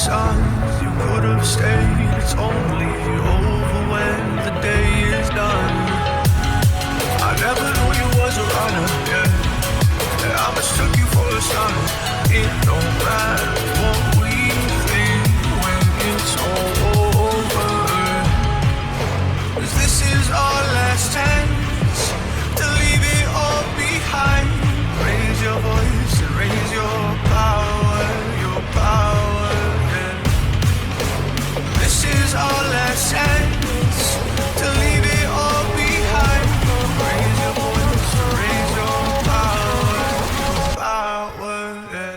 signs you could have stayed. It's only over when the day is done. I never knew you was a runner, yeah. I mistook you for a son. It don't matter what we think when it's all over. 'Cause this is our last chance to leave it all behind. Raise your voice and raise your power, yeah. This is our last chance to leave it all behind. Raise your voice and raise your power, yeah.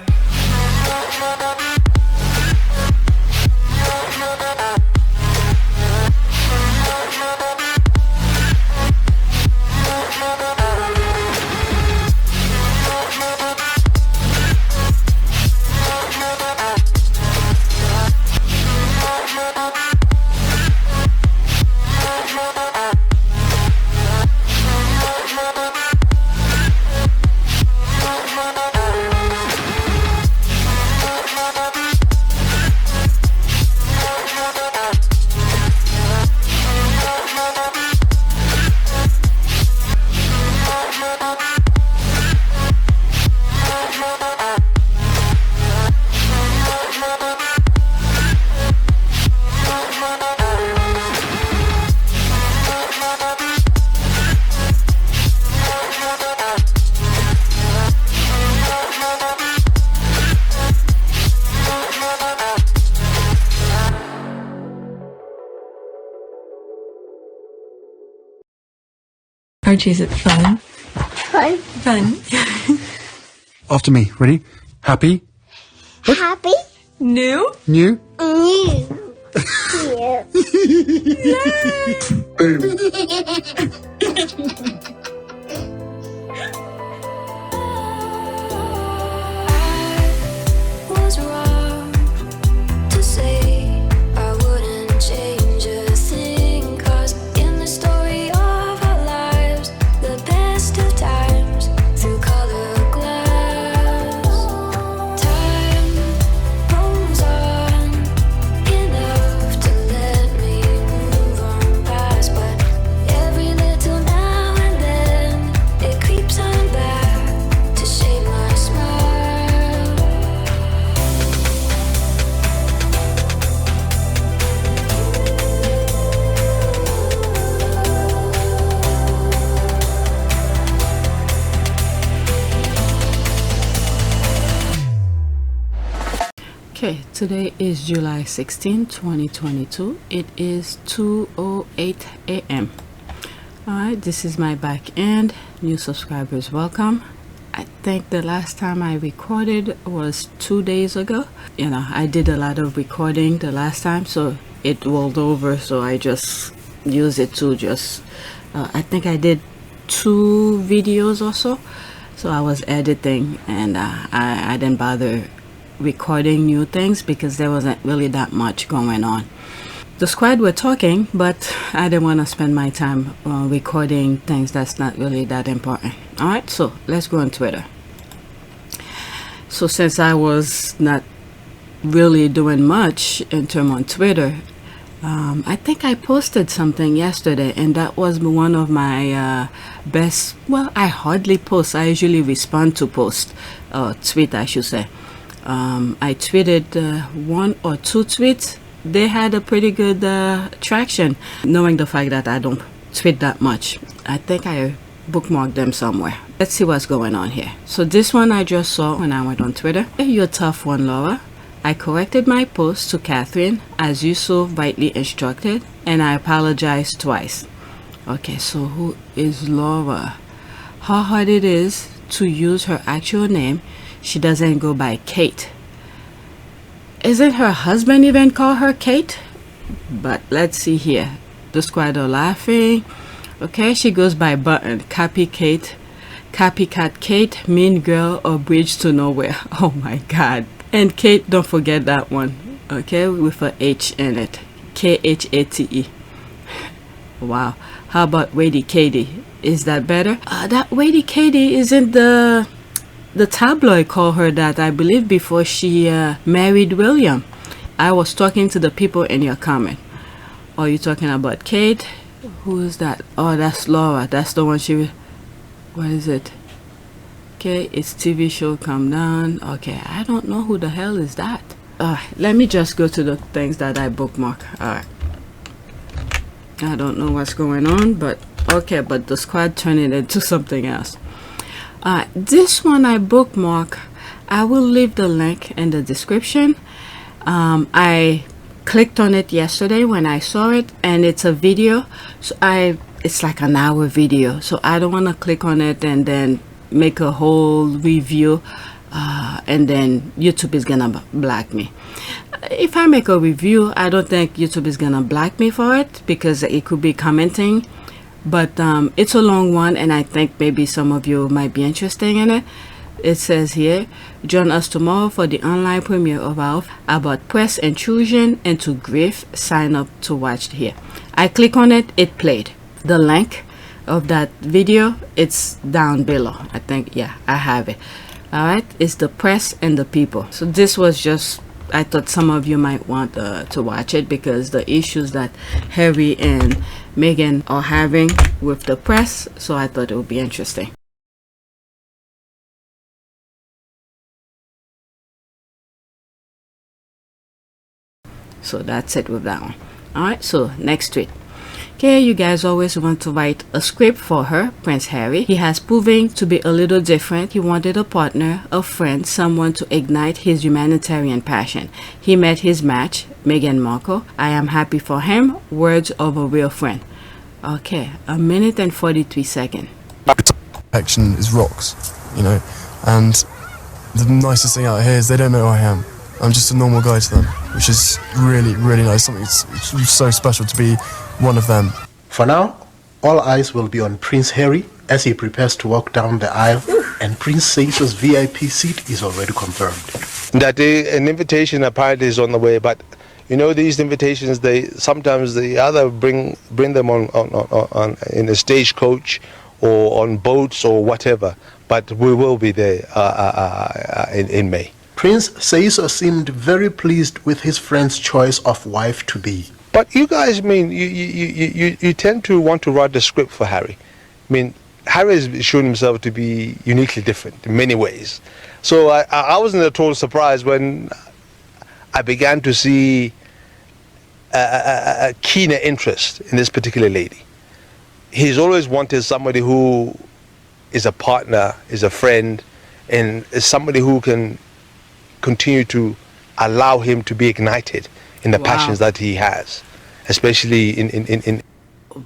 Archie, is it fun? Fun. Fun. After me. Ready? Happy? Happy. New? New? New. Was wrong to say I wouldn't change a thing, 'cause in the story of our lives, the best of times through color glass, time rolls on enough to let me move on past, but every little now and then it creeps on back to shape my smile. Okay, today is July 16, 2022. It is 2:08 a.m. Alright, this is my back end. New subscribers, welcome. I think the last time I recorded was 2 days ago. You know, I did a lot of recording the last time, so it rolled over, so I just use it to just, I think I did 2 videos or so. So I was editing, and I didn't bother recording new things because there wasn't really that much going on. The squad were talking, but I didn't want to spend my time recording things that's not really that important. Alright, so let's go on Twitter. So since I was not really doing much in terms on Twitter, I think I posted something yesterday, and that was one of my best. Well, I hardly post. I usually respond to post, tweet I should say. I tweeted 1 or 2 tweets. They had a pretty good traction, knowing the fact that I don't tweet that much. I think I bookmarked them somewhere. Let's see what's going on here. So this one I just saw when I went on Twitter. Hey, you're a tough one, Laura. I corrected my post to Catherine as you so rightly instructed, and I apologized twice. Okay, so who is Laura? How hard it is to use her actual name. She doesn't go by Kate. Isn't her husband even call her Kate? But let's see here. The squad are laughing. Okay, she goes by Button. Copycat Kate, Mean Girl, or Bridge to Nowhere. Oh my God. And Kate, don't forget that one. Okay, with a H in it. Khate. Wow. How about Wady Katie? Is that better? That Wady Katie isn't the tabloid call her that, I believe, before she married William. I was talking to the people in your comment. Are you talking about Kate? Who is that? Oh, that's Laura. That's the one what is it? Okay, it's TV show Come Down. Okay, I don't know who the hell is that. Let me just go to the things that I bookmark. Alright. I don't know what's going on, but okay, but the squad turned it into something else. This one I bookmark. I will leave the link in the description. I clicked on it yesterday when I saw it, and it's a video. So it's like an hour video. So I don't want to click on it and then make a whole review, and then YouTube is gonna block me. If I make a review, I don't think YouTube is gonna block me for it because it could be commenting. But it's a long one, and I think maybe some of you might be interested in it. It says here, join us tomorrow for the online premiere of our about press intrusion into grief. Sign up to watch here. I click on it, it played. The link of that video, it's down below. I think, yeah, I have it. All right, it's the press and the people. So this was just, I thought some of you might want to watch it because the issues that Harry and Meghan are having with the press. So I thought it would be interesting. So that's it with that one. All right, so next tweet. Okay, you guys always want to write a script for her, Prince Harry. He has proven to be a little different. He wanted a partner, a friend, someone to ignite his humanitarian passion. He met his match, Meghan Markle. I am happy for him. Words of a real friend. Okay, 1 minute and 43 seconds. Action is rocks, you know, and the nicest thing out here is they don't know who I am. I'm just a normal guy to them, which is really, really nice. Something it's so special to be one of them. For now, all eyes will be on Prince Harry as he prepares to walk down the aisle, and Prince Caesar's VIP seat is already confirmed. That an invitation apparently is on the way, but you know these invitations, they sometimes they either bring them on in a stagecoach or on boats or whatever. But we will be there in May. Prince Caesar seemed very pleased with his friend's choice of wife-to-be. But you guys, I mean, you tend to want to write the script for Harry. I mean, Harry has shown himself to be uniquely different in many ways. So I wasn't at all surprised when I began to see a keener interest in this particular lady. He's always wanted somebody who is a partner, is a friend, and is somebody who can continue to allow him to be ignited in the passions that he has, especially in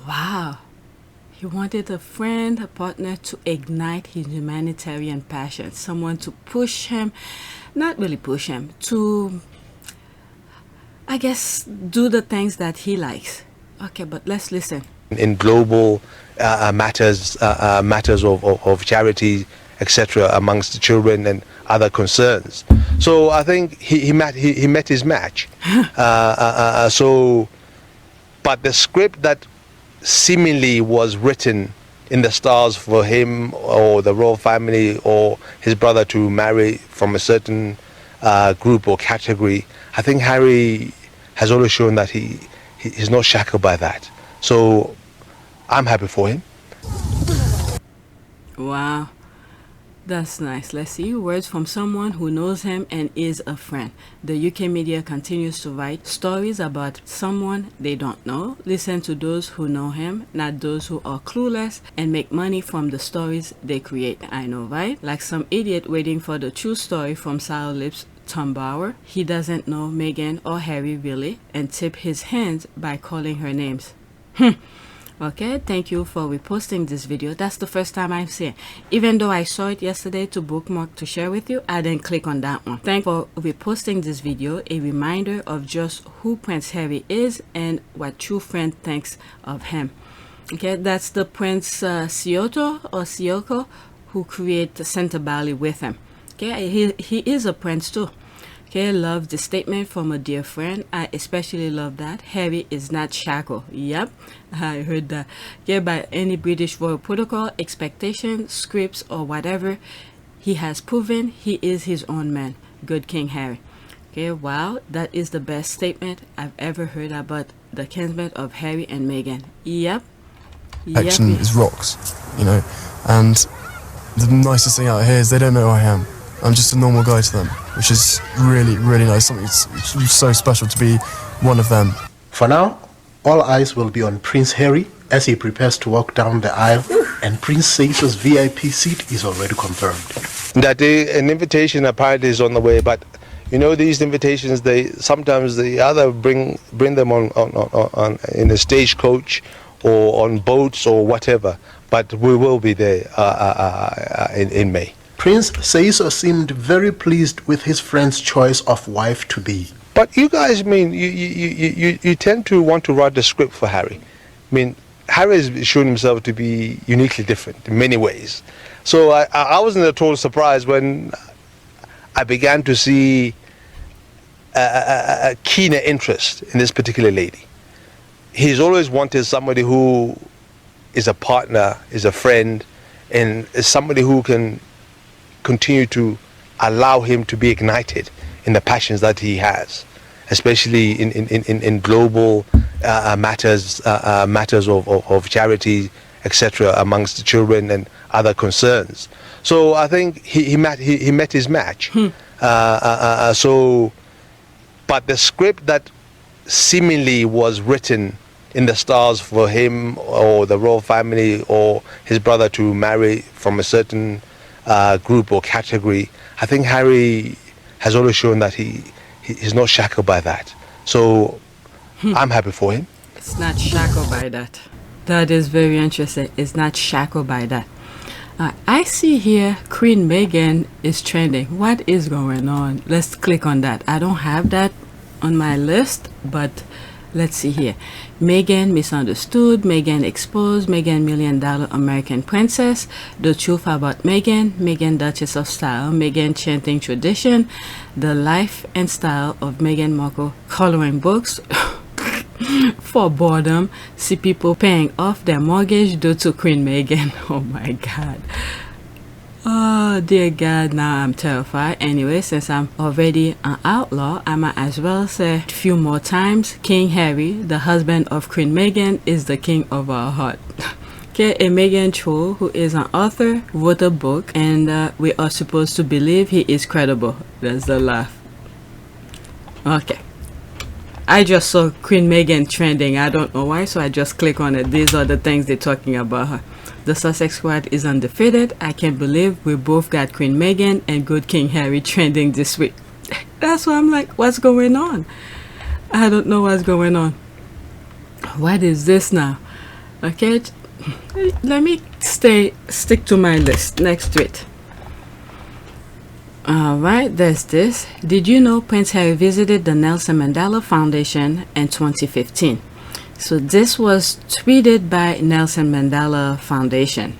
Wow. He wanted a friend, a partner to ignite his humanitarian passion, someone to push him, not really push him, to, I guess, do the things that he likes. Okay, but let's listen. In global matters of charity, etc., amongst the children and other concerns. So I think he met his match. So, but the script that seemingly was written in the stars for him or the royal family or his brother to marry from a certain group or category, I think Harry has always shown that he's not shackled by that. So I'm happy for him. Wow. That's nice. Let's see. Words from someone who knows him and is a friend. The UK media continues to write stories about someone they don't know. Listen to those who know him, not those who are clueless and make money from the stories they create. I know, right? Like some idiot waiting for the true story from Sour Lips Tom Bauer. He doesn't know Meghan or Harry really and tip his hands by calling her names. Okay, thank you for reposting this video. That's the first time I've seen it. Even though I saw it yesterday to bookmark to share with you, I didn't click on that one. Thank you for reposting this video, a reminder of just who Prince Harry is and what true friend thinks of him. Okay, that's the Prince Sioko who created Center Bali with him. Okay, he is a prince too. Okay, love the statement from a dear friend. I especially love that. Harry is not shackled. Yep, I heard that. Okay, by any British royal protocol, expectation, scripts, or whatever, he has proven he is his own man. Good King Harry. Okay, wow, that is the best statement I've ever heard about the kinsmen of Harry and Meghan. Yep. Action is rocks, you know, and the nicest thing out here is they don't know who I am. I'm just a normal guy to them, which is really, really nice. Something it's so special to be one of them. For now, all eyes will be on Prince Harry as he prepares to walk down the aisle, and Prince Seiso's VIP seat is already confirmed. That day, an invitation apparently is on the way, but you know these invitations, they sometimes they either bring them on in a stagecoach or on boats or whatever. But we will be there in May. Prince Seiso seemed very pleased with his friend's choice of wife to be. But you guys, I mean, you tend to want to write the script for Harry. I mean, Harry has shown himself to be uniquely different in many ways. So I wasn't at all surprised when I began to see a keener interest in this particular lady. He's always wanted somebody who is a partner, is a friend, and is somebody who can continue to allow him to be ignited in the passions that he has, especially in global matters of charity, etc., amongst the children and other concerns. So I think he met his match. But the script that seemingly was written in the stars for him or the royal family or his brother to marry from a certain group or category, I think Harry has always shown that he's not shackled by that. So I'm happy for him. It's not shackled by that. That is very interesting. It's not shackled by that. I see here Queen Meghan is trending. What is going on? Let's click on that. I don't have that on my list, but let's see here. Meghan misunderstood, Meghan exposed, Meghan $1 million American princess, the truth about Meghan, Meghan Duchess of Style, Meghan chanting tradition, the life and style of Meghan Markle coloring books for boredom, see people paying off their mortgage due to Queen Meghan. Oh my God. Oh dear God, now I'm terrified. Anyway, since I'm already an outlaw, I might as well say a few more times. King Harry, the husband of Queen Meghan, is the king of our heart. Okay, a Meghan troll who is an author wrote a book, and we are supposed to believe he is credible. That's the laugh. Okay. I just saw Queen Meghan trending. I don't know why, so I just click on it. These are the things they're talking about her. The Sussex squad is undefeated. I can't believe we both got Queen Meghan and good King Harry trending this week. That's why I'm like, what's going on? I don't know what's going on. What is this now? Okay, let me stick to my list next to it. Alright, there's this. Did you know Prince Harry visited the Nelson Mandela Foundation in 2015? So this was tweeted by Nelson Mandela Foundation,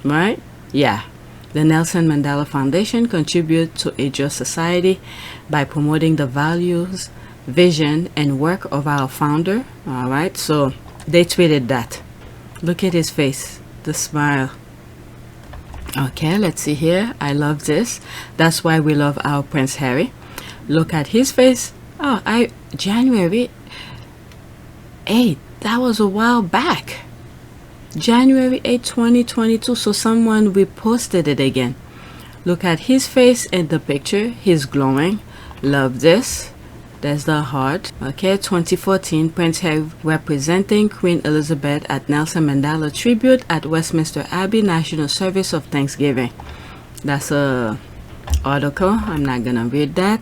right? Yeah. The Nelson Mandela Foundation contributes to a just society by promoting the values, vision, and work of our founder. Alright, so they tweeted that. Look at his face, the smile. Okay, let's see here. I love this. That's why we love our Prince Harry. Look at his face. Oh, January 8th. That was a while back. January 8, 2022. So someone reposted it again. Look at his face in the picture. He's glowing. Love this. There's the heart. Okay, 2014, Prince Harry representing Queen Elizabeth at Nelson Mandela tribute at Westminster Abbey National Service of Thanksgiving. That's a article. I'm not gonna read that.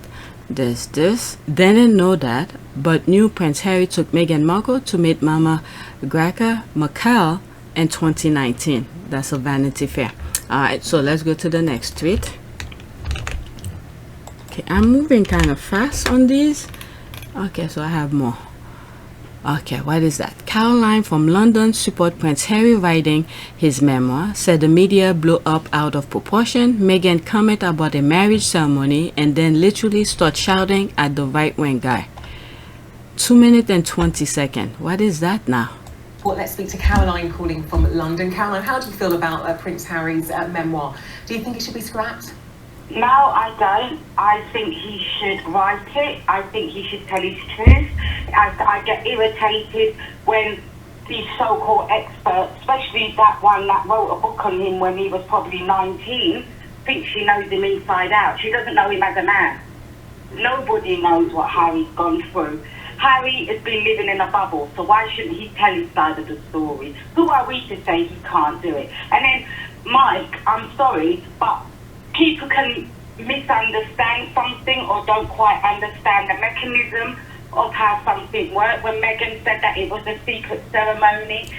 There's this. Didn't know that, but knew Prince Harry took Meghan Markle to meet Mama Graca Markle in 2019. That's a Vanity Fair. Alright, so let's go to the next tweet. Okay, I'm moving kind of fast on these. Okay, so I have more. Okay, what is that? Caroline from London support Prince Harry writing his memoir, said the media blew up out of proportion. Meghan comment about a marriage ceremony and then literally start shouting at the right-wing guy. 2 minutes and 20 seconds. What is that now? Well, let's speak to Caroline calling from London. Caroline, how do you feel about Prince Harry's memoir? Do you think it should be scrapped? No, I don't. I think he should write it. I think he should tell his truth. I get irritated when these so-called experts, especially that one that wrote a book on him when he was probably 19, thinks she knows him inside out. She doesn't know him as a man. Nobody knows what Harry's gone through. Harry has been living in a bubble, so why shouldn't he tell his side of the story? Who are we to say he can't do it? And then, Mike, I'm sorry, but people can misunderstand something or don't quite understand the mechanism of how something worked. When Meghan said that it was a secret ceremony,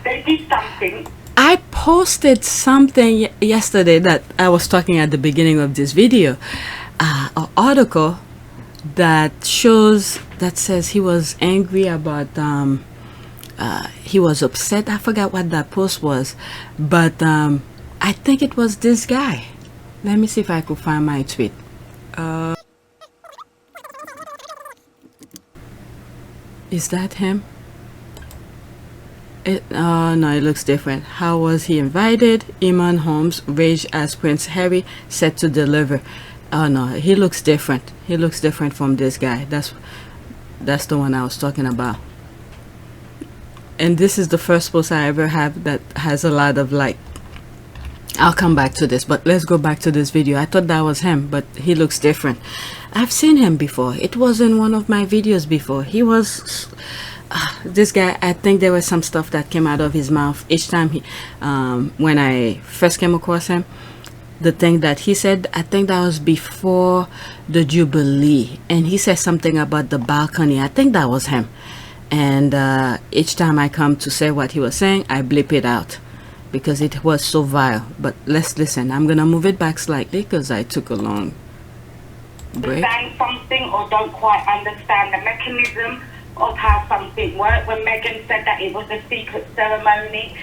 they did something. I posted something yesterday that I was talking at the beginning of this video, an article that shows, that says he was angry about, he was upset. I forgot what that post was, but I think it was this guy. Let me see if I could find my tweet. Is that him? No, it looks different. How was he invited? Iman Holmes raged as Prince Harry set to deliver. Oh no, he looks different. He looks different from this guy. That's the one I was talking about. And this is the first post I ever have that has a lot of like. I'll come back to this, but let's go back to this video. I thought that was him, but he looks different. I've seen him before. It was in one of my videos before. He was this guy. I think there was some stuff that came out of his mouth each time he when I first came across him. The thing that he said, I think that was before the Jubilee, and he said something about the balcony. I think that was him. And each time I come to say what he was saying, I blip it out because it was so vile. But let's listen. I'm gonna move it back slightly because I took a long break. Understand something or don't quite understand the mechanism of how something worked. When Meghan said that it was a secret ceremony,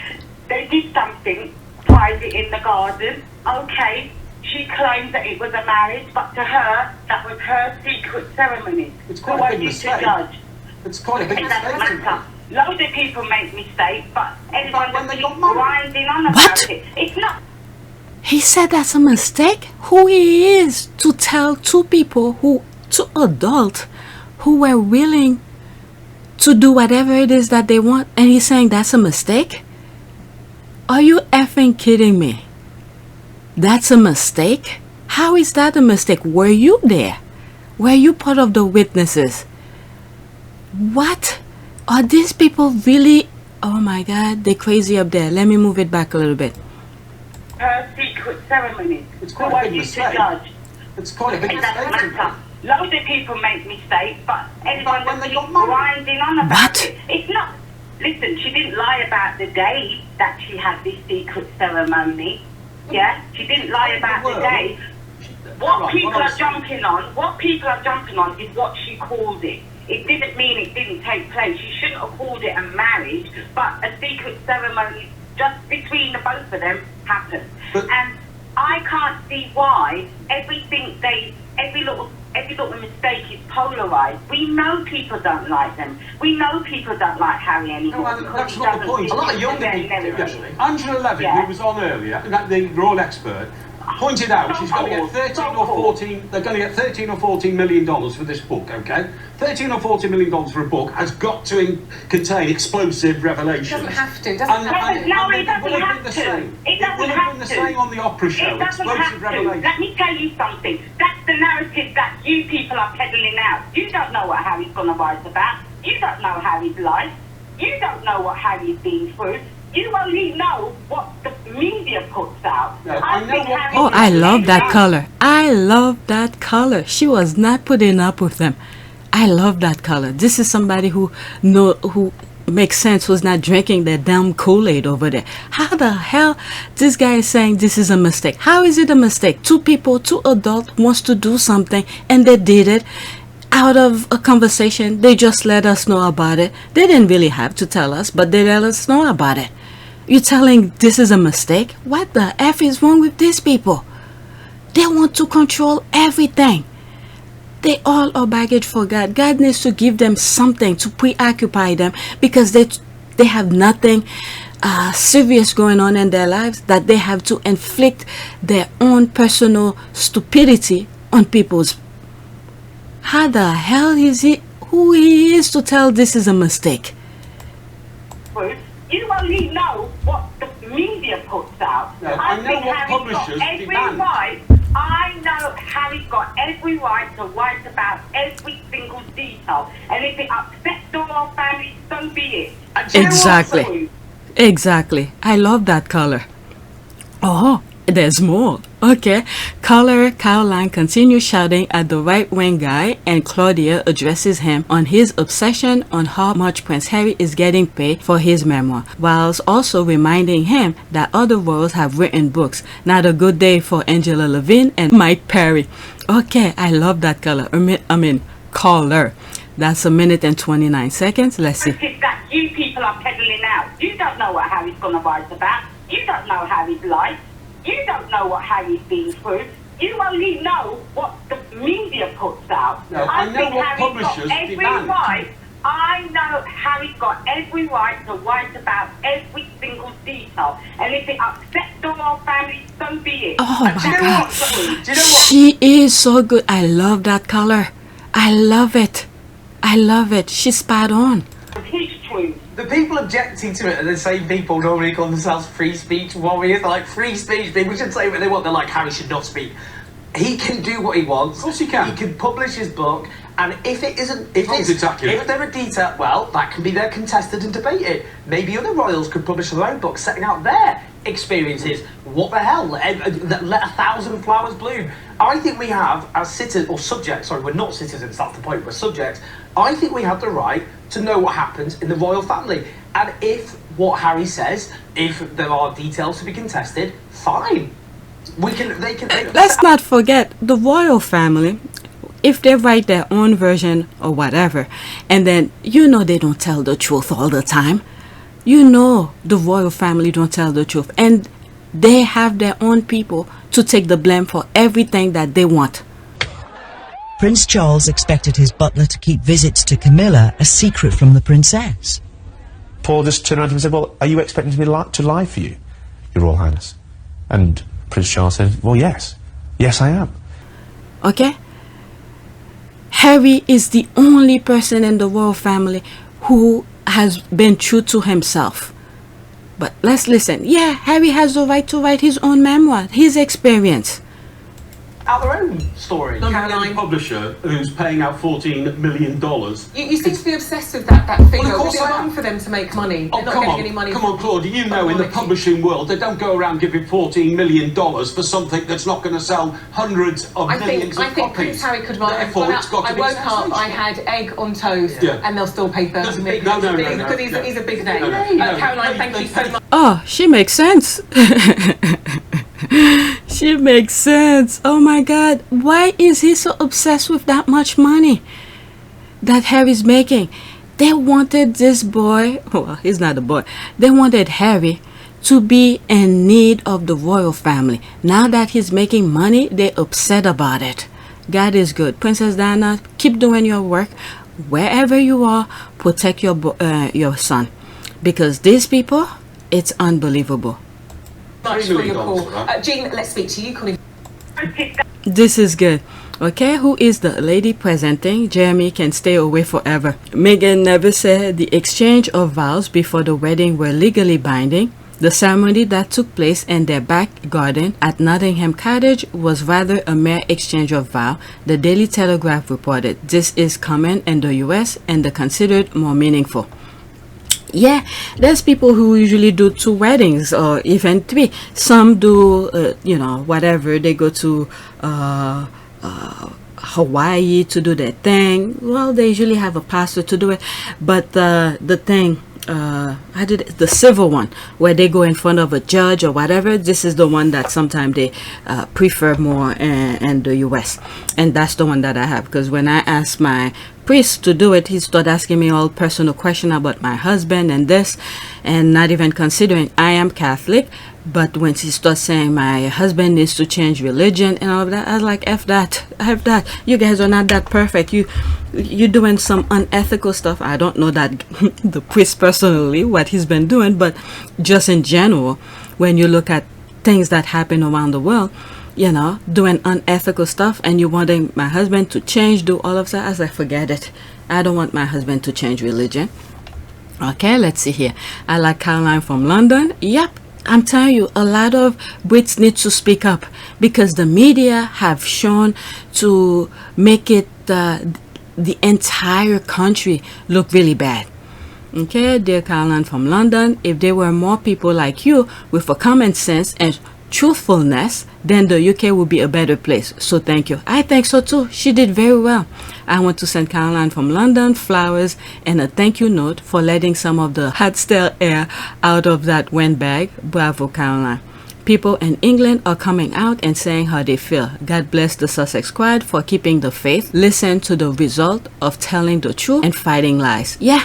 they did something private in the garden. Okay, she claims that it was a marriage, but to her, that was her secret ceremony. It's quite a big mistake. Judge. It's quite a big It doesn't mistake. matter. Loads of people make mistakes, but everyone just keeps grinding on about it. It's not. He said that's a mistake. Who he is to tell two people two adults who were willing to do whatever it is that they want, and he's saying that's a mistake? Are you effing kidding me? That's a mistake? How is that a mistake? Were you there? Were you part of the witnesses? What? Are these people really? Oh my God, they're crazy up there. Let me move it back a little bit. Her secret ceremony. It's quite a big mistake. It's quite a big It mistake. doesn't matter. Loads of people make mistakes, but everyone just keeps grinding on about it. It's not. Listen, she didn't lie about the day that she had this secret ceremony. Yeah, she didn't lie about the day. What people are jumping on is what she called it. It didn't mean it didn't take place. She shouldn't have called it a marriage, but a secret ceremony just between the both of them happened. And I can't see why every little mistake is polarized. We know people don't like them. We know people don't like Harry anymore. That's not the point. A lot of younger people. Angela Levitt, who was on earlier, the royal expert, pointed out she's going to get 13 or 14. They're going to get 13 or 14 million dollars for this book. Okay, 13 or 14 million dollars for a book has got to contain explosive revelations. It doesn't have to. No, it doesn't have to. It doesn't have to. The same on the opera show. It doesn't have to. Let me tell you something. That's the narrative that you people are peddling out. You don't know what Harry's going to write about. You don't know Harry's life. You don't know what Harry's been through. You only know what the media puts out. I love that color. I love that color. She was not putting up with them. I love that color. This is somebody who makes sense, who's not drinking that damn Kool-Aid over there. How the hell this guy is saying this is a mistake? How is it a mistake? Two adults wants to do something and they did it out of a conversation. They just let us know about it. They didn't really have to tell us, but they let us know about it. You're telling this is a mistake? What the F is wrong with these people? They want to control everything. They all are baggage for God. God needs to give them something to preoccupy them because they have nothing serious going on in their lives that they have to inflict their own personal stupidity on people's. How the hell is he? Who he is to tell this is a mistake? You only know what the media puts out. No, I know think what Harry's publishers got every demand. right. I know Harry's got every right to write about every single detail. And if it upsets the royal family, so be it. And do you know what, Exactly. Zoe? Exactly. I love that color. Oh, there's more. Okay. Caller Caroline continues shouting at the right-wing guy, and Claudia addresses him on his obsession on how much Prince Harry is getting paid for his memoir, whilst also reminding him that other royals have written books. Not a good day for Angela Levine and Mike Perry. Okay, I love that color. I mean, caller. That's 1 minute and 29 seconds. Let's see. It's that you people are peddling out. You don't know what Harry's going to write about. You don't know Harry's life. You don't know what Harry's been through. You only know what the media puts out. No, I know think what Harry's got publishers every demand. right. I know Harry's got every right to write about every single detail. And if it upsets the royal family, so be it. Oh And my do you know God. what, Zoe? Do you know what? She is so good. I love that color. I love it. I love it. She's spot on. His truth. The people objecting to it are the same people normally call themselves free speech warriors. They're like, free speech, people should say what they want. They're like, Harry should not speak. He can do what he wants. Of course he can. He can publish his book. And if it isn't, if As it's, long as it's accurate. if there are details, well, that can be their contested and debated. Maybe other royals could publish their own books, setting out their experiences. What the hell? Let 1,000 flowers bloom. I think we have, as citizens, or subjects, sorry, we're not citizens, that's the point, we're subjects. I think we have the right to know what happens in the royal family. And if what Harry says, if there are details to be contested, fine. We can, they can. Let's not forget the royal family. If they write their own version or whatever, and then you know they don't tell the truth all the time. You know the royal family don't tell the truth, and they have their own people to take the blame for everything that they want. Prince Charles expected his butler to keep visits to Camilla a secret from the princess. Paul just turned around to him and said, well, are you expecting me to lie for you, Your Royal Highness? And Prince Charles said, well, yes. Yes, I am. Okay? Harry is the only person in the royal family who has been true to himself. But let's listen. Yeah, Harry has the right to write his own memoir, his experience. Out their own story. Caroline, publisher who's paying out $14 million. You seem to be obsessed with that figure. Well, of course Was it I am. wrong for them to make money? Oh, They're not come getting on, any money. come on, Claudia, you know in the publishing world they don't go around giving $14 million for something that's not going to sell hundreds of millions I of think copies. Prince Harry could write. Therefore, it's got to I be woke up, I sensational. had egg on toast, Yeah. and they'll still pay 30 million. No. Because he's a big name. No. Caroline, thank you so much. Oh, she makes sense. She makes sense. Oh my God. Why is he so obsessed with that much money that Harry's making? They wanted this boy, well, he's not a boy. They wanted Harry to be in need of the royal family. Now that he's making money, they're upset about it. God is good. Princess Diana, keep doing your work. Wherever you are, protect your son. Because these people, it's unbelievable. Much for your call. Jean, let's speak to you. Calling. This is good. Okay, who is the lady presenting? Jeremy can stay away forever. Meghan never said the exchange of vows before the wedding were legally binding. The ceremony that took place in their back garden at Nottingham Cottage was rather a mere exchange of vows, the Daily Telegraph reported. This is common in the US and they're considered more meaningful. Yeah, there's people who usually do 2 weddings or even 3. Some do, whatever. They go to Hawaii to do their thing. Well, they usually have a pastor to do it. But the thing, the civil one, where they go in front of a judge or whatever, this is the one that sometimes they prefer more in the US. And that's the one that I have. Because when I asked my priest to do it, he started asking me all personal questions about my husband and this, and not even considering I am Catholic. But when she starts saying my husband needs to change religion and all of that, I was like, F that. You guys are not that perfect. You're doing some unethical stuff. I don't know that the priest personally, what he's been doing, but just in general, when you look at things that happen around the world, you know, doing unethical stuff, and you wanting my husband to change, do all of that, I was like, forget it. I don't want my husband to change religion. Okay, let's see here. I like Caroline from London. Yep. I'm telling you, a lot of Brits need to speak up, because the media have shown to make it the entire country look really bad. Okay, dear Caroline from London, if there were more people like you with a common sense and truthfulness, then the UK would be a better place. So thank you. I think so too. She did very well. I want to send Caroline from London flowers and a thank you note for letting some of the hot stale air out of that windbag. Bravo, Caroline. People in England are coming out and saying how they feel. God bless the Sussex squad for keeping the faith. Listen to the result of telling the truth and fighting lies. Yeah,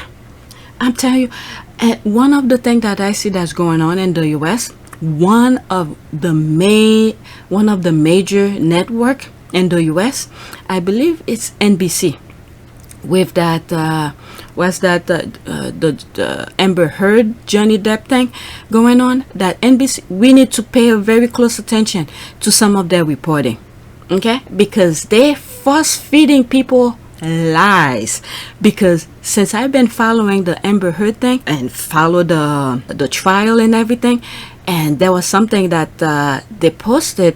I'm telling you. And one of the things that I see that's going on in the US, one of the major network in the US, I believe it's NBC, with that the Amber Heard Johnny Depp thing going on. That NBC, we need to pay a very close attention to some of their reporting, okay, because they force feeding people lies. Because since I've been following the Amber Heard thing and follow the trial and everything, and there was something that they posted,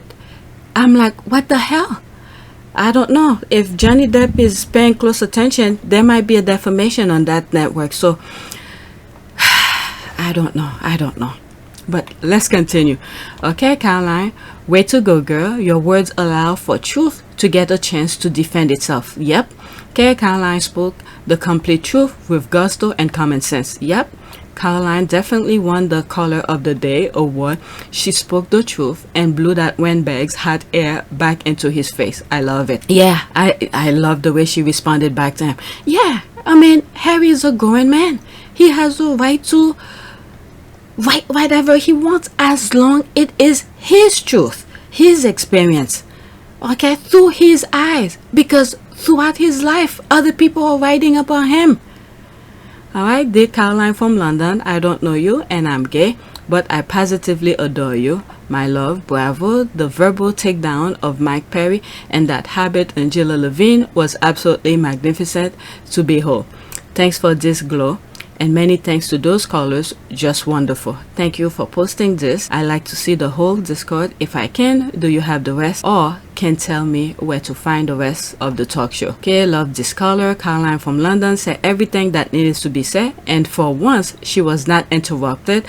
I'm like, what the hell? I don't know. If Johnny Depp is paying close attention, there might be a defamation on that network. So I don't know. But let's continue. Okay, Caroline, way to go, girl. Your words allow for truth to get a chance to defend itself. Yep. Okay, Caroline spoke the complete truth with gusto and common sense. Yep. Caroline definitely won the Caller of the Day award. She spoke the truth and blew that windbag's hot air back into his face. I love it. Yeah, I love the way she responded back to him. Yeah, I mean, Harry is a grown man. He has the right to write whatever he wants, as long it is his truth, his experience, okay, through his eyes, because throughout his life, other people are writing about him. Alright, dear Caroline from London, I don't know you and I'm gay, but I positively adore you. My love, bravo. The verbal takedown of Mike Perry and that habit in Gilla Levine was absolutely magnificent to behold. Thanks for this glow, and many thanks to those callers. Just wonderful. Thank you for posting this. I like to see the whole Discord if I can. Do you have the rest, or can tell me where to find the rest of the talk show? Okay, love this caller. Caroline from London said everything that needed to be said, and for once she was not interrupted.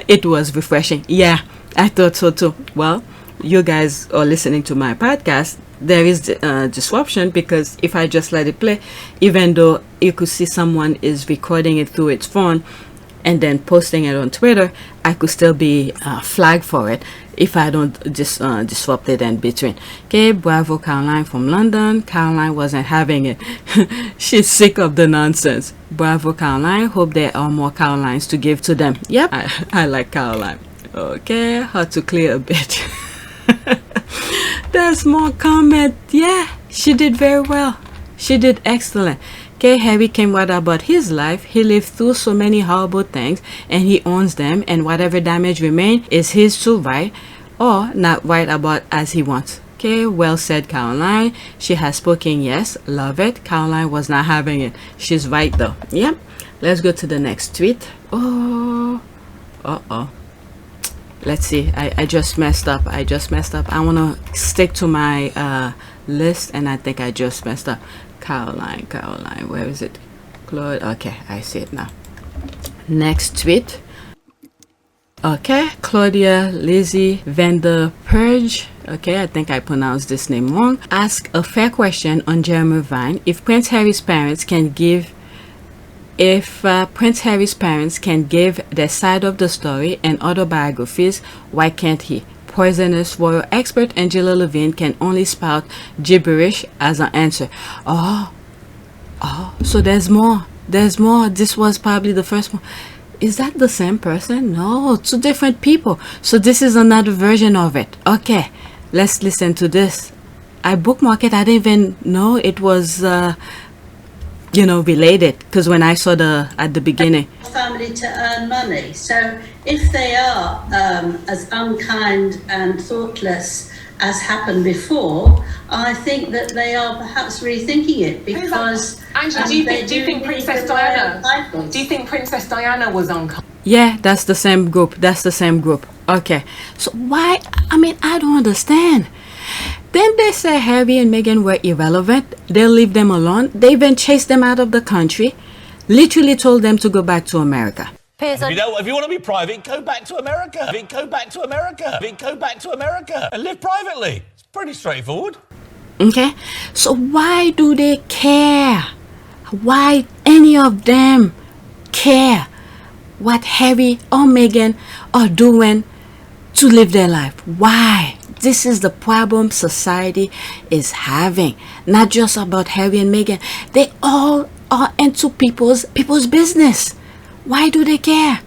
It was refreshing. Yeah, I thought so too. Well, you guys are listening to my podcast. There is disruption, because if I just let it play, even though you could see someone is recording it through its phone and then posting it on Twitter, I could still be flagged for it if I don't just disrupt it in between. Okay, bravo, Caroline from London. Caroline wasn't having it. She's sick of the nonsense. Bravo, Caroline. Hope there are more Carolines to give to them. Yep, I like Caroline. Okay, how to clear a bit. There's more comment. Yeah, she did very well. She did excellent. Okay, Harry came right about his life. He lived through so many horrible things, and he owns them, and whatever damage remains is his to write or not write about as he wants. Okay, well said, Caroline. She has spoken. Yes, love it. Caroline was not having it. She's right though. Yep. Let's go to the next tweet. Oh, let's see. I just messed up. I want to stick to my list, and I think I just messed up. Caroline, where is it? Claude. Okay, I see it now. Next tweet. Okay, Claudia-Liza Vanderpuije. Okay, I think I pronounced this name wrong. Ask a fair question on Jeremy Vine. If Prince Harry's parents can give their side of the story and autobiographies, why can't he? Poisonous royal expert Angela Levine can only spout gibberish as an answer. Oh, Oh, so there's more. There's more. This was probably the first one. Is that the same person? No, two different people. So this is another version of it. Okay, let's listen to this. I bookmarked it. I didn't even know it was, related. Because when I saw at the beginning. Family to earn money. So if they are as unkind and thoughtless as happened before, I think that they are perhaps rethinking it because. Angela, do you think Princess Diana? Do you think Princess Diana was unkind? Yeah, that's the same group. That's the same group. Okay, so why? I mean, I don't understand. Then they say Harry and Meghan were irrelevant. They'll leave them alone. They even chased them out of the country. Literally told them to go back to America. If you want to be private, go back to America. Go back to America. Go back to America and live privately. It's pretty straightforward. Okay, so why do they care? Why any of them care what Harry or Meghan are doing to live their life? Why? This is the problem society is having. Not just about Harry and Meghan. They all are into people's business. Why do they care?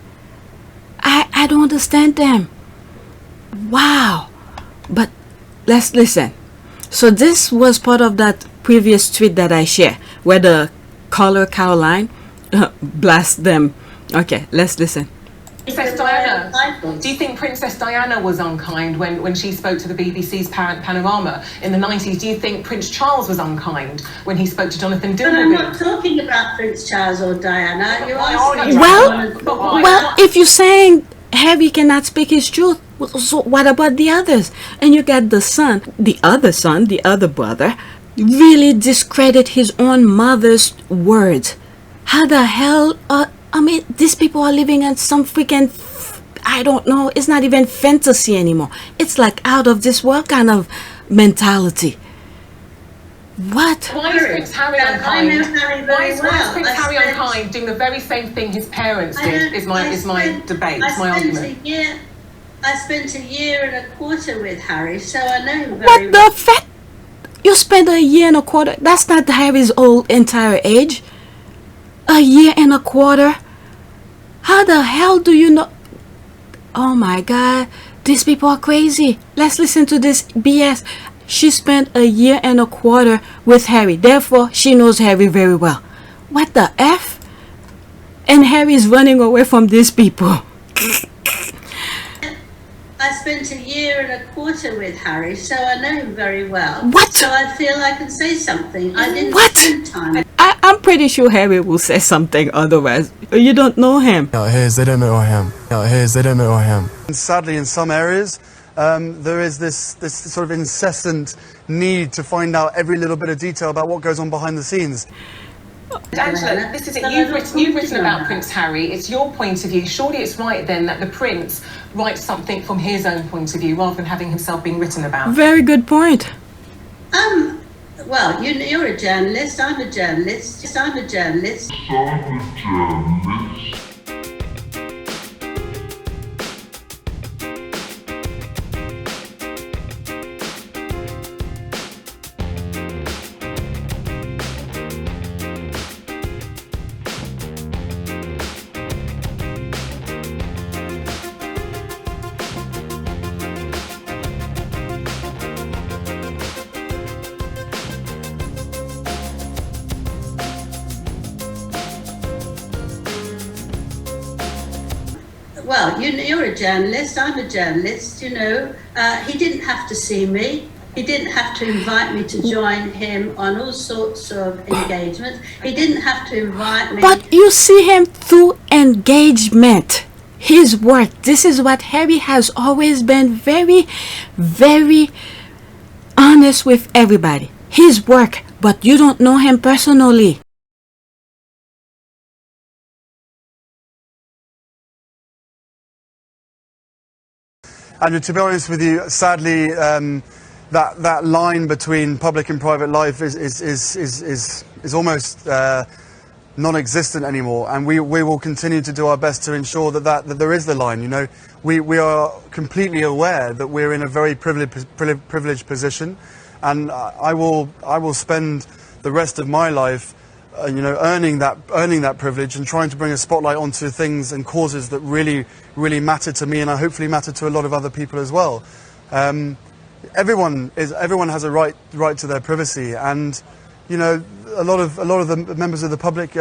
I don't understand them. Wow. But let's listen. So this was part of that previous tweet that I shared where the caller Caroline blast them. Okay, let's listen. Princess Diana, do you think Princess Diana was unkind when she spoke to the BBC's Panorama in the 90s? Do you think Prince Charles was unkind when he spoke to Jonathan But I'm Dimbleby? not talking about Prince Charles or Diana. You're asking Well, if you're saying Harry cannot speak his truth, so what about the others? And you got the other brother, really discredit his own mother's words. How the hell? These people are living in some freaking, I don't know, it's not even fantasy anymore. It's like out of this world kind of mentality. What? Why is Prince Harry unkind? Why is Prince Harry unkind doing the very same thing his parents did? Is my debate, my argument. I spent a year and a quarter with Harry, so I know him very What well. the fuck? You spent a year and a quarter? That's not Harry's whole entire age. A year and a quarter? How the hell do you know? Oh my God, these people are crazy. Let's listen to this BS. She spent a year and a quarter with Harry. Therefore, she knows Harry very well. What the F? And Harry is running away from these people. I spent a year and a quarter with Harry, so I know him very well. What? So I feel I can say something. I didn't What? spend time. I'm pretty sure Harry will say something otherwise. You don't know him. Out here, they don't know who I am. Out here, they don't know who I am. And sadly, in some areas, there is this sort of incessant need to find out every little bit of detail about what goes on behind the scenes. Angela, this is it. You've written about Prince Harry. It's your point of view. Surely it's right then that the Prince writes something from his own point of view rather than having himself being written about. Very good point. Well, you're a journalist. I'm a journalist. I'm a journalist. Well, you're a journalist. I'm a journalist. He didn't have to see me. He didn't have to invite me to join him on all sorts of engagements. He didn't have to invite me. But you see him through engagement. His work. This is what Harry has always been very, very honest with everybody. His work. But you don't know him personally. And to be honest with you, sadly, that line between public and private life is almost non-existent anymore. And we will continue to do our best to ensure that there is the line. You know, we are completely aware that we're in a very privileged position, and I will spend the rest of my life earning that privilege and trying to bring a spotlight onto things and causes that really, really matter to me, and I hopefully matter to a lot of other people as well. Everyone has a right to their privacy, and a lot of the members of the public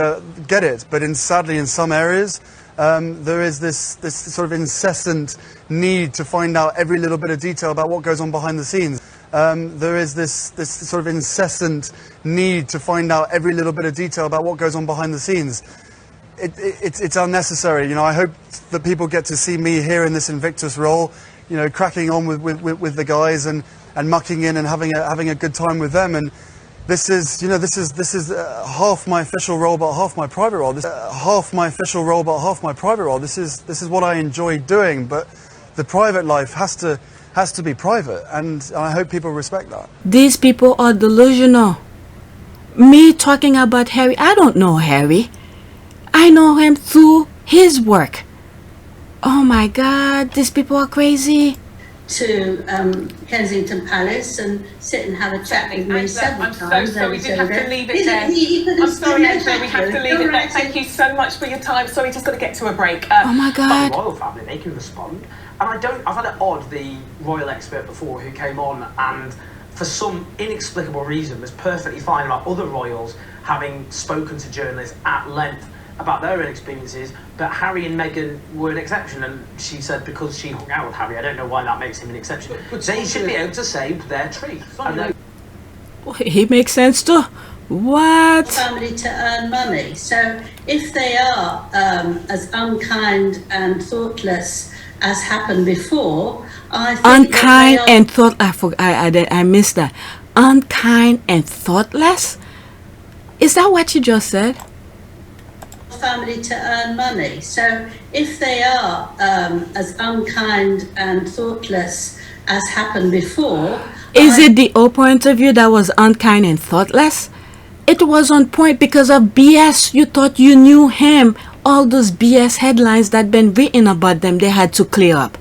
get it, but sadly in some areas there is this sort of incessant need to find out every little bit of detail about what goes on behind the scenes. There is this sort of incessant need to find out every little bit of detail about what goes on behind the scenes. It's unnecessary. I hope that people get to see me here in this Invictus role, cracking on with the guys and mucking in and having a good time with them. And this is half my official role, but half my private role. Half my official role, but half my private role. This is what I enjoy doing, but the private life has to be private, and I hope people respect that. These people are delusional. Me talking about Harry, I don't know Harry. I know him through his work. Oh my God, these people are crazy. To Kensington Palace and sit and have a chat with me several I'm times. so sorry, we did have to leave it there. I'm sorry, Angela, we have to leave it there. Thank you so much for your time. Sorry, just got to get to a break. Oh my God. The royal family, they can respond. And I've had it odd, the royal expert before who came on and for some inexplicable reason was perfectly fine about other royals having spoken to journalists at length about their own experiences, but Harry and Meghan were an exception, and she said because she hung out with Harry, I don't know why that makes him an exception. They should be able to say their truth. He makes sense too. What? Family to earn money. So if they are as unkind and thoughtless as happened before, I think unkind and thought. I missed that. Unkind and thoughtless. Is that what you just said? Family to earn money. So if they are as unkind and thoughtless as happened before, is it the Oprah interview that was unkind and thoughtless? It was on point because of BS. You thought you knew him. All those BS headlines that been written about them, they had to clear up.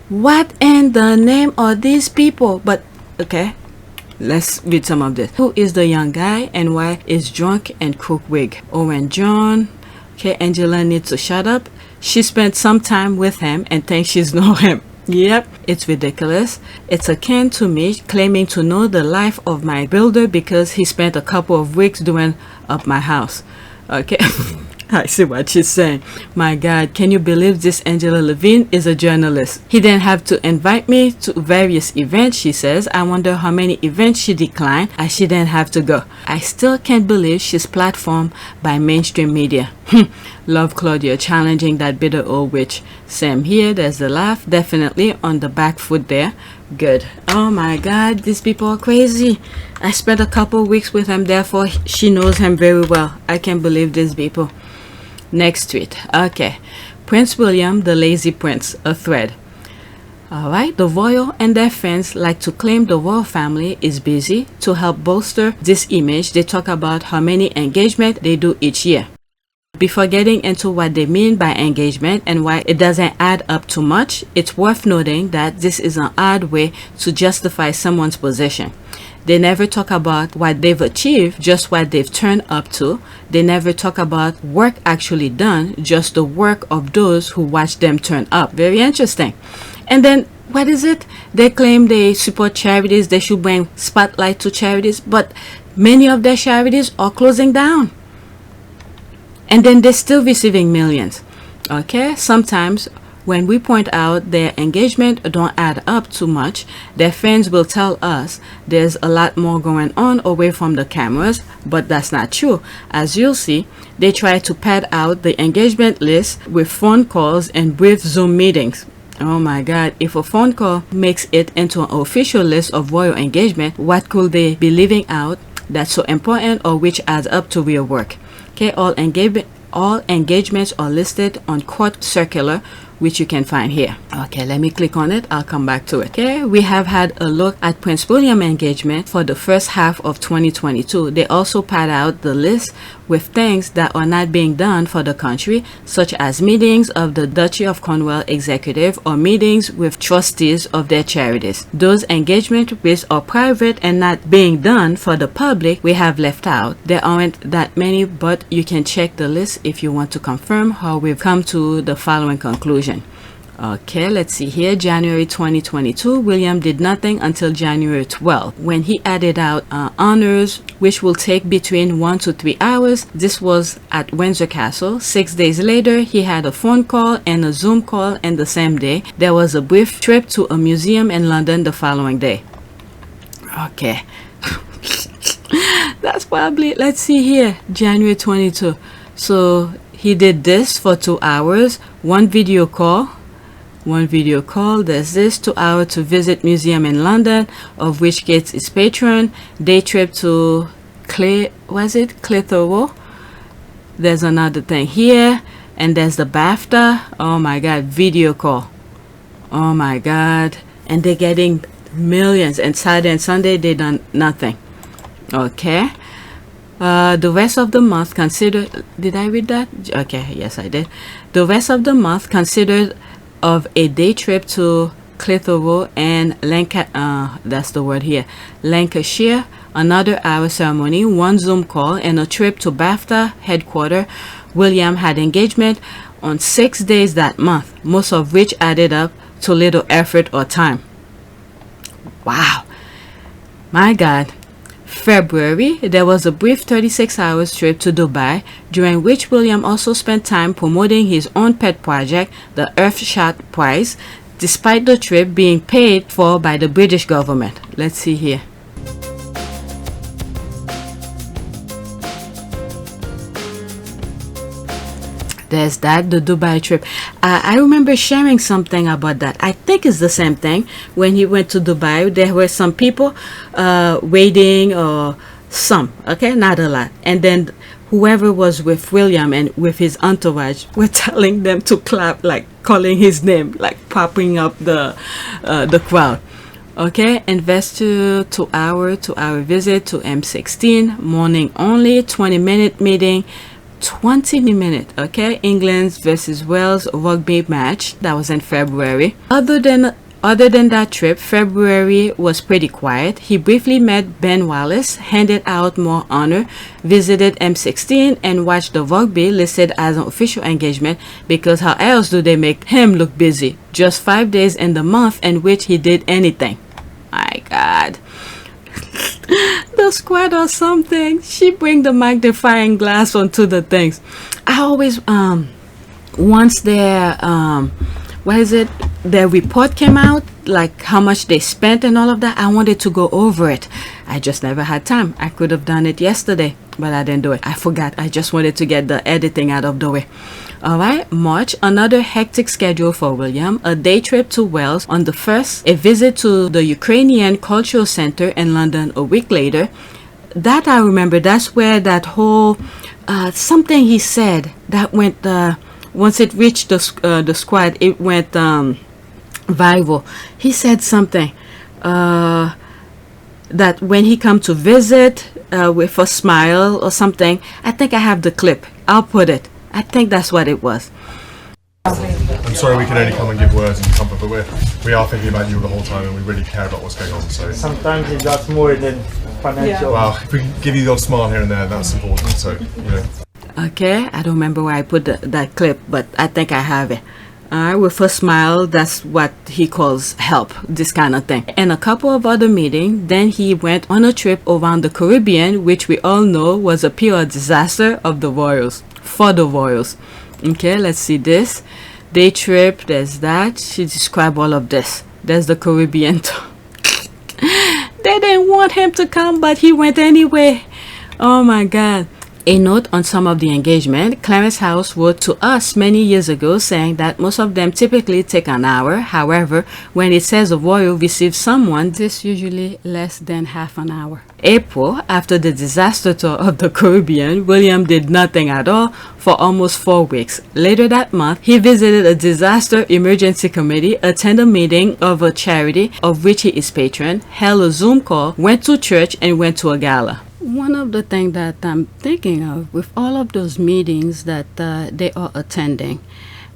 What in the name are these people? But okay, let's read some of this. Who is the young guy and why is drunk and crook wig? Owen John. Okay, Angela needs to shut up. She spent some time with him and thinks she's know him. Yep, it's ridiculous. It's akin to me claiming to know the life of my builder because he spent a couple of weeks doing up my house. Okay. I see what she's saying. My God, can you believe this Angela Levine is a journalist? He didn't have to invite me to various events, she says. I wonder how many events she declined as she didn't have to go. I still can't believe she's platformed by mainstream media. Love Claudia challenging that bitter old witch. Same here, there's the laugh. Definitely on the back foot there. Good. Oh my God, these people are crazy. I spent a couple weeks with him, therefore she knows him very well. I can't believe these people. Next tweet. Okay. Prince William, the lazy prince, a thread. Alright, the royal and their fans like to claim the royal family is busy. To help bolster this image, they talk about how many engagements they do each year. Before getting into what they mean by engagement and why it doesn't add up too much, it's worth noting that this is an odd way to justify someone's position. They never talk about what they've achieved, just what they've turned up to. They never talk about work actually done, just the work of those who watch them turn up. Very interesting. And then, what is it? They claim they support charities, they should bring spotlight to charities, but many of their charities are closing down. And then they're still receiving millions. Okay, sometimes when we point out their engagement don't add up too much, their fans will tell us there's a lot more going on away from the cameras, but that's not true. As you'll see, they try to pad out the engagement list with phone calls and brief Zoom meetings. Oh my God, if a phone call makes it into an official list of royal engagement, what could they be leaving out that's so important or which adds up to real work? Okay, all engagements are listed on court circular which you can find here. Okay, let me click on it. I'll come back to it. Okay, we have had a look at Prince William engagement for the first half of 2022. They also pad out the list with things that are not being done for the country, such as meetings of the Duchy of Cornwall executive or meetings with trustees of their charities. Those engagements which are private and not being done for the public, we have left out. There aren't that many, but you can check the list if you want to confirm how we've come to the following conclusion. Okay, let's see here. January 2022, William did nothing until January 12, when he added out honors, which will take between 1 to 3 hours. This was at Windsor Castle. 6 days later, he had a phone call and a Zoom call, and the same day, there was a brief trip to a museum in London the following day. Okay. That's probably, let's see here, January 22. So he did this for 2 hours, one video call. There's this 2 hours to visit museum in London, of which Gates is patron. Day trip to Clitheroe. There's another thing here, and there's the BAFTA. Oh my god, video call. Oh my god, and they're getting millions, and Saturday and Sunday they done nothing. Okay, the rest of the month considered, did I read that? Okay, yes I did. The rest of the month considered of a day trip to Clitheroe and that's the word here, Lancashire, another hour ceremony, one Zoom call, and a trip to BAFTA headquarters. William had engagement on 6 days that month, most of which added up to little effort or time. Wow, my god. February, there was a brief 36 hours trip to Dubai, during which William also spent time promoting his own pet project, the Earthshot Prize, despite the trip being paid for by the British government. Let's see here. There's that, the Dubai trip. I remember sharing something about that. I think it's the same thing. When he went to Dubai, there were some people waiting, or some, okay, not a lot. And then whoever was with William and with his entourage were telling them to clap, like calling his name, like popping up the crowd. Okay, investor 2 hour visit to M16, morning only, 20-minute meeting. 20 minutes, okay, England versus Wales rugby match. That was in February. Other than that trip, February was pretty quiet. He briefly met Ben Wallace, handed out more honor, visited M16, and watched the rugby, listed as an official engagement, because how else do they make him look busy? Just 5 days in the month in which he did anything. My god. The squad or something. She bring the magnifying glass onto the things. I always once their their report came out, like how much they spent and all of that, I wanted to go over it. I just never had time. I could have done it yesterday, but I didn't do it. I forgot. I just wanted to get the editing out of the way. Alright, March, another hectic schedule for William. A day trip to Wales on the 1st, a visit to the Ukrainian Cultural Center in London a week later. That I remember, that's where that whole, something he said that went, once it reached the squad, it went viral. He said something, that when he come to visit with a smile or something. I think I have the clip. I'll put it. I think that's what it was. I'm sorry we can only come and give words and comfort, but we are thinking about you the whole time, and we really care about what's going on. So sometimes it's just more than financial. Well, if we can give you the odd smile here and there, that's important. So, you know. Okay, I don't remember where I put that clip, but I think I have it. With a smile, that's what he calls help, this kind of thing. And a couple of other meetings. Then he went on a trip around the Caribbean, which we all know was a pure disaster of the royals, for the royals. Okay, let's see this. Day trip, there's that. She described all of this. There's the Caribbean. They didn't want him to come, but he went anyway. Oh my god. A note on some of the engagement, Clarence House wrote to us many years ago saying that most of them typically take an hour. However, when it says a royal receives someone, this usually less than half an hour. April, after the disaster tour of the Caribbean, William did nothing at all for almost 4 weeks. Later that month, he visited a disaster emergency committee, attended a meeting of a charity of which he is patron, held a Zoom call, went to church, and went to a gala. One of the things that I'm thinking of with all of those meetings that they are attending,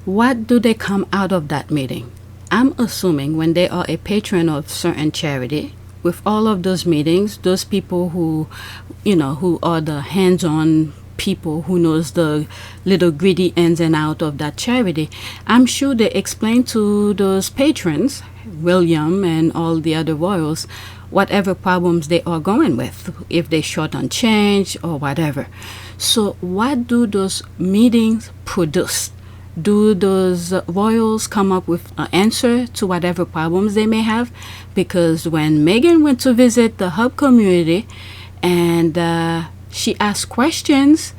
what do they come out of that meeting? I'm assuming when they are a patron of certain charity, with all of those meetings, those people who, who are the hands-on people who knows the little gritty ins and out of that charity, I'm sure they explain to those patrons, William and all the other royals, whatever problems they are going with, if they short on change or whatever. So what do those meetings produce? Do those royals come up with an answer to whatever problems they may have? Because when Meghan went to visit the hub community and she asked questions,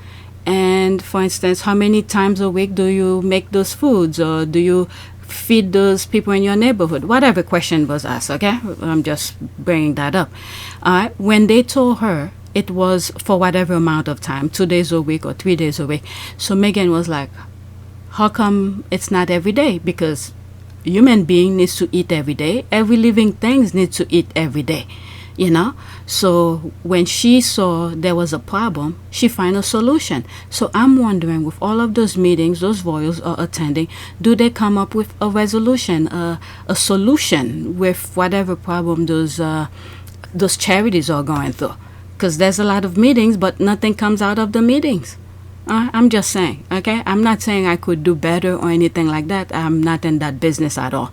and for instance, how many times a week do you make those foods, or do you feed those people in your neighborhood? Whatever question was asked, okay? I'm just bringing that up. When they told her it was for whatever amount of time, 2 days a week or 3 days a week, so Meghan was like, how come it's not every day? Because human being needs to eat every day. Every living thing needs to eat every day, So when she saw there was a problem, she found a solution. So I'm wondering, with all of those meetings those royals are attending, do they come up with a resolution, a solution with whatever problem those charities are going through? Because there's a lot of meetings, but nothing comes out of the meetings. I'm just saying, okay? I'm not saying I could do better or anything like that. I'm not in that business at all.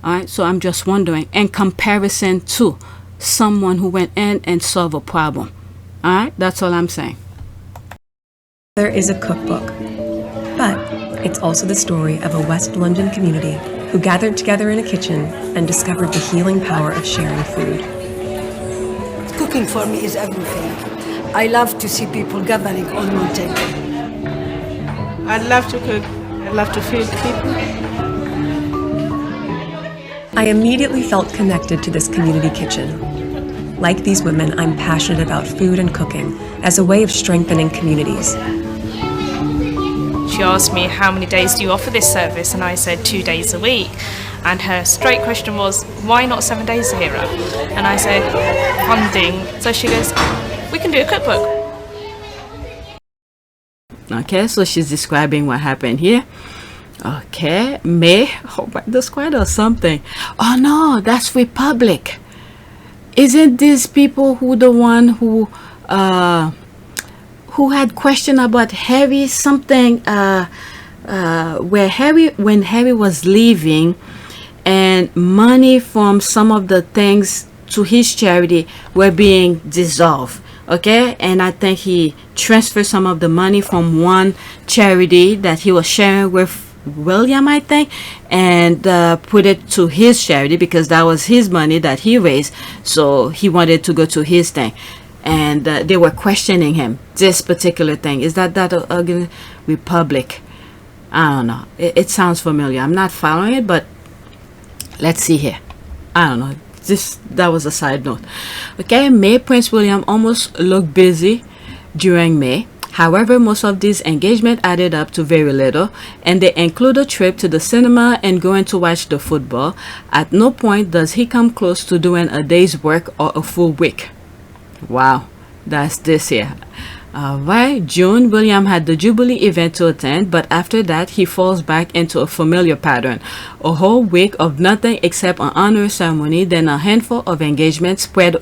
All right, so I'm just wondering, in comparison to someone who went in and solved a problem. All right, that's all I'm saying. There is a cookbook, but it's also the story of a West London community who gathered together in a kitchen and discovered the healing power of sharing food. Cooking for me is everything. I love to see people gathering on one table. I love to cook. I love to feed people. I immediately felt connected to this community kitchen. Like these women, I'm passionate about food and cooking as a way of strengthening communities. She asked me, how many days do you offer this service? And I said 2 days a week. And her straight question was, why not 7 days, Zahira? And I said, funding. So she goes, we can do a cookbook. Okay, so she's describing what happened here. Okay, May, the squad or something. Oh no, that's Republic. Isn't these people who the one who had question about Harry something where when Harry was leaving and money from some of the things to his charity were being dissolved? Okay, and I think he transferred some of the money from one charity that he was sharing with William, I think, and put it to his charity because that was his money that he raised, so he wanted to go to his thing. And they were questioning him, this particular thing. Is that Republic? I don't know. It sounds familiar. I'm not following it, but let's see here. I don't know. That was a side note. Okay, May, Prince William almost looked busy during May. However, most of these engagements added up to very little, and they include a trip to the cinema and going to watch the football. At no point does he come close to doing a day's work or a full week. Wow, that's this year. Alright, June, William had the Jubilee event to attend, but after that he falls back into a familiar pattern. A whole week of nothing except an honor ceremony, then a handful of engagements spread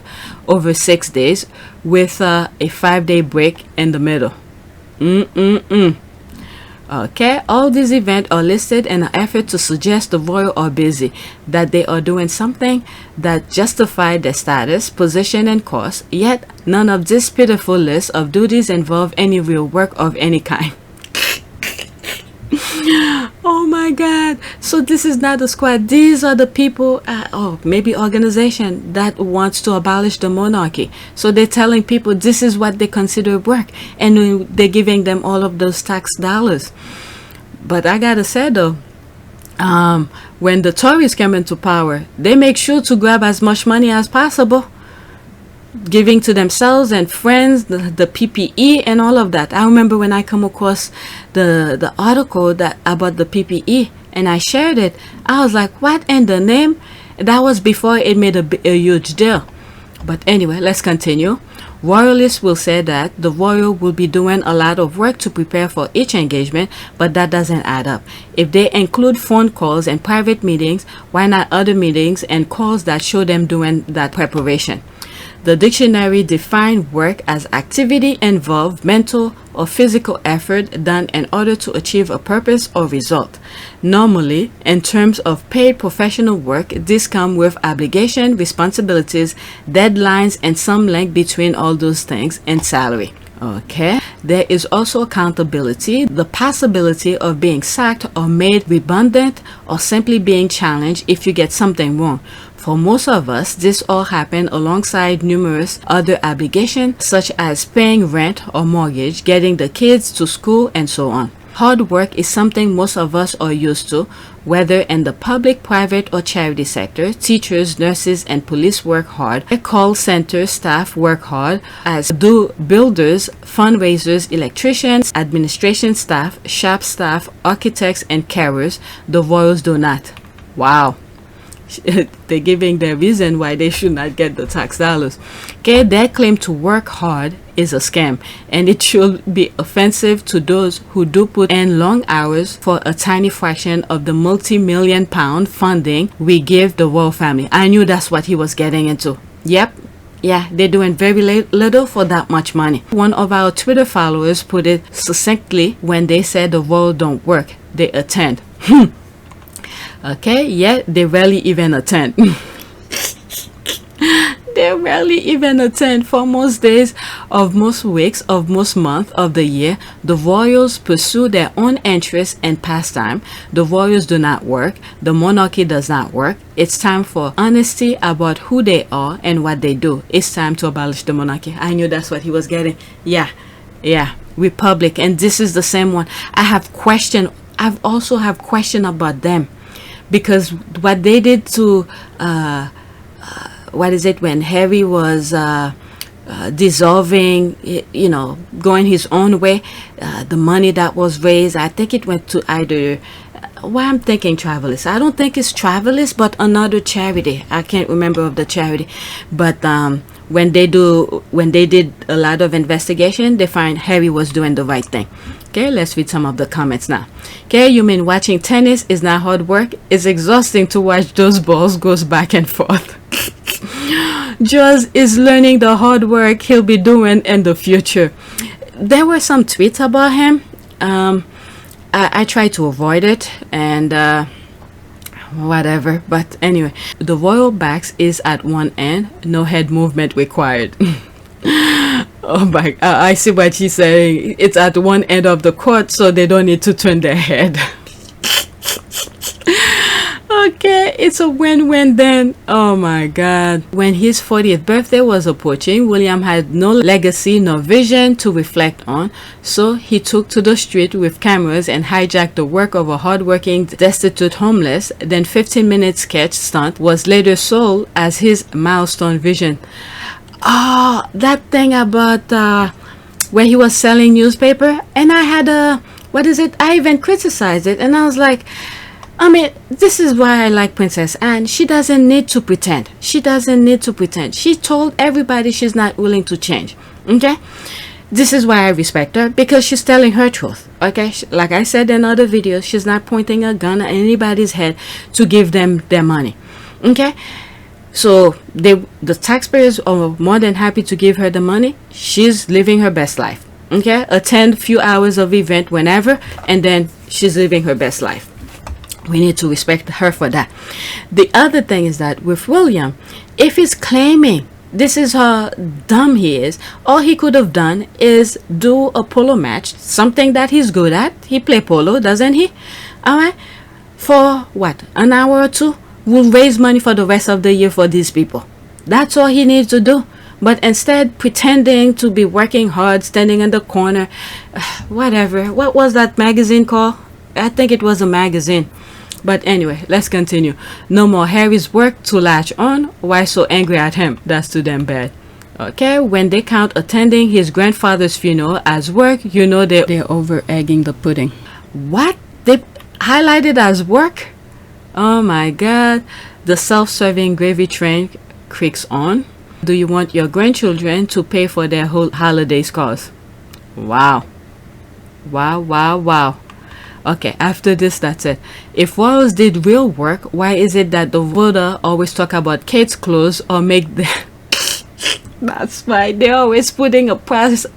over 6 days with a 5-day break in the middle. Okay, all these events are listed in an effort to suggest the royal are busy, that they are doing something that justify their status, position, and cost, yet none of this pitiful list of duties involve any real work of any kind. Oh my God. So this is not a squad. These are the people, or maybe organization that wants to abolish the monarchy. So they're telling people this is what they consider work. And they're giving them all of those tax dollars. But I gotta say though, when the Tories came into power, they make sure to grab as much money as possible, giving to themselves and friends, the PPE and all of that. I remember when I come across the article that about the PPE and I shared it, I was like, what in the name? That was before it made a huge deal. But anyway, let's continue. Royalists will say that the royal will be doing a lot of work to prepare for each engagement, but that doesn't add up. If they include phone calls and private meetings, why not other meetings and calls that show them doing that preparation? The dictionary defines work as activity involved mental or physical effort done in order to achieve a purpose or result. Normally, in terms of paid professional work, this comes with obligation, responsibilities, deadlines, and some link between all those things and salary. Okay, there is also accountability, the possibility of being sacked or made redundant or simply being challenged if you get something wrong. For most of us, this all happened alongside numerous other obligations such as paying rent or mortgage, getting the kids to school, and so on. Hard work is something most of us are used to, whether in the public, private, or charity sector. Teachers, nurses, and police work hard. Call center staff work hard, as do builders, fundraisers, electricians, administration staff, shop staff, architects, and carers. The royals do not. Wow. They're giving their reason why they should not get the tax dollars. Okay, their claim to work hard is a scam, and it should be offensive to those who do put in long hours for a tiny fraction of the multi-million pound funding we give the royal family. I knew that's what he was getting into. Yep. Yeah, they're doing very little for that much money. One of our Twitter followers put it succinctly when they said the royal don't work, they attend. Okay, yeah, they rarely even attend. They rarely even attend. For most days of most weeks of most months of the year, the royals pursue their own interests and pastime. The royals do not work. The monarchy does not work. It's time for honesty about who they are and what they do. It's time to abolish the monarchy. I knew that's what he was getting. Yeah, Republic. And this is the same one. I've also have question about them. Because what they did to, when Harry was dissolving, going his own way, the money that was raised, I think it went to either, I'm thinking Travelers. I don't think it's Travelers, but another charity. I can't remember of the charity. But when they did a lot of investigation, they find Harry was doing the right thing. Okay, let's read some of the comments now. Okay, you mean watching tennis is not hard work? It's exhausting to watch those balls goes back and forth. Jaws is learning the hard work he'll be doing in the future. There were some tweets about him. I tried to avoid it and whatever. But anyway, the royal backs is at one end, no head movement required. Oh my, I see what she's saying. It's at one end of the court, so they don't need to turn their head. Okay, it's a win-win then. Oh my God. When his 40th birthday was approaching, William had no legacy nor vision to reflect on, so he took to the street with cameras and hijacked the work of a hardworking, destitute homeless. Then 15-minute sketch stunt was later sold as his milestone vision. Oh, that thing about where he was selling newspaper, and I had I even criticized it, and I was like, I mean, this is why I like Princess Anne. She doesn't need to pretend. She told everybody she's not willing to change. Okay, this is why I respect her, because she's telling her truth. Okay, like I said in other videos, she's not pointing a gun at anybody's head to give them their money. Okay, so the taxpayers are more than happy to give her the money. She's living her best life. Okay, attend few hours of event whenever, and then she's living her best life. We need to respect her for that. The other thing is that with William, if he's claiming this is how dumb he is, all he could have done is do a polo match, something that he's good at. He play polo, doesn't he? All right. for what, an hour or two, will raise money for the rest of the year for these people. That's all he needs to do. But instead, pretending to be working hard, standing in the corner, whatever. What was that magazine called? I think it was a magazine. But anyway, let's continue. No more Harry's work to latch on. Why so angry at him? That's too damn bad. Okay, when they count attending his grandfather's funeral as work, you know they're over egging the pudding. What? They highlighted as work? Oh my god. The self-serving gravy train creaks on. Do you want your grandchildren to pay for their whole holidays cost? Wow. Wow, wow, wow. Okay, after this, that's it. If royals did real work, why is it that the voter always talk about kids' clothes or make the... That's right. They're always putting a price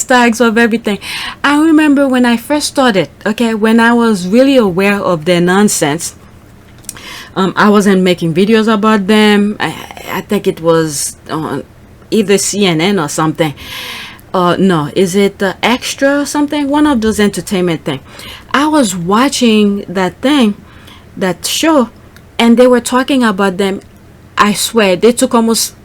tags of everything. I remember when I first started, okay, when I was really aware of their nonsense, I wasn't making videos about them. I think it was on either CNN or something. No, is it Extra or something? One of those entertainment thing. I was watching that show, and they were talking about them. I swear, they took almost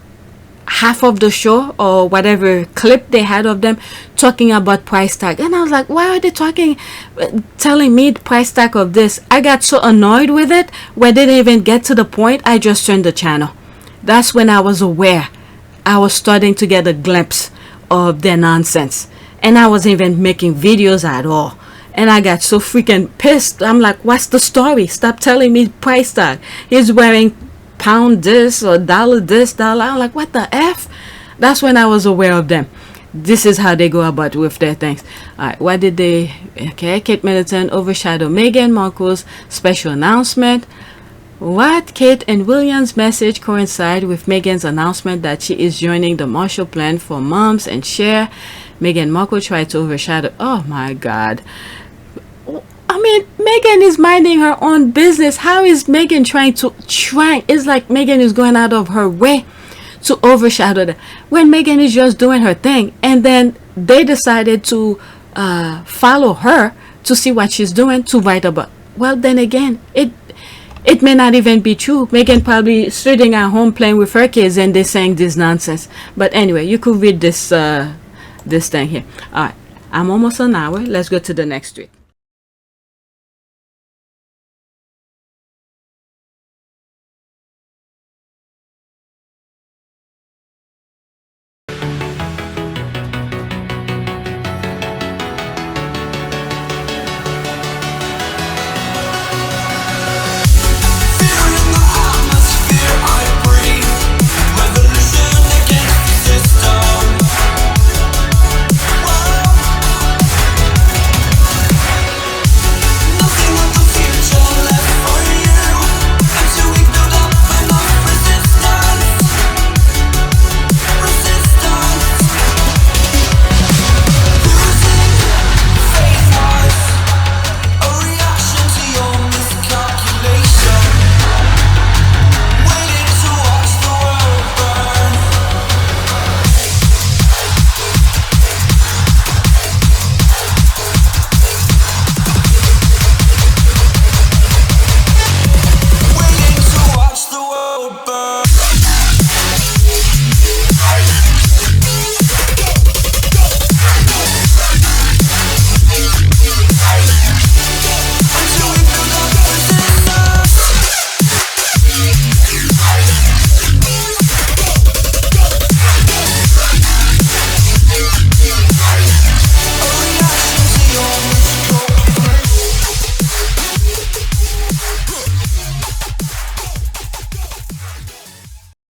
half of the show or whatever clip they had of them talking about price tag, and I was like, why are they telling me the price tag of this? I got so annoyed with it where they didn't even get to the point. I just turned the channel. That's when I was aware. I was starting to get a glimpse of their nonsense, and I wasn't even making videos at all, and I got so freaking pissed. I'm like, what's the story? Stop telling me price tag. He's wearing pound this or dollar this, dollar. I'm like, what the F? That's when I was aware of them. This is how they go about with their things. Alright, what did they... Okay, Kate Middleton overshadowed Meghan Markle's special announcement. What? Kate and William's message coincide with Meghan's announcement that she is joining the Marshall Plan for Moms and Share. Meghan Markle tried to overshadow... Oh my god. I mean, Meghan is minding her own business. How is Meghan it's like Meghan is going out of her way to overshadow them when Meghan is just doing her thing, and then they decided to follow her to see what she's doing to write about. Well, then again, it may not even be true. Meghan probably sitting at home playing with her kids and they're saying this nonsense. But anyway, you could read this thing here. All right, I'm almost an hour. Let's go to the next tweet.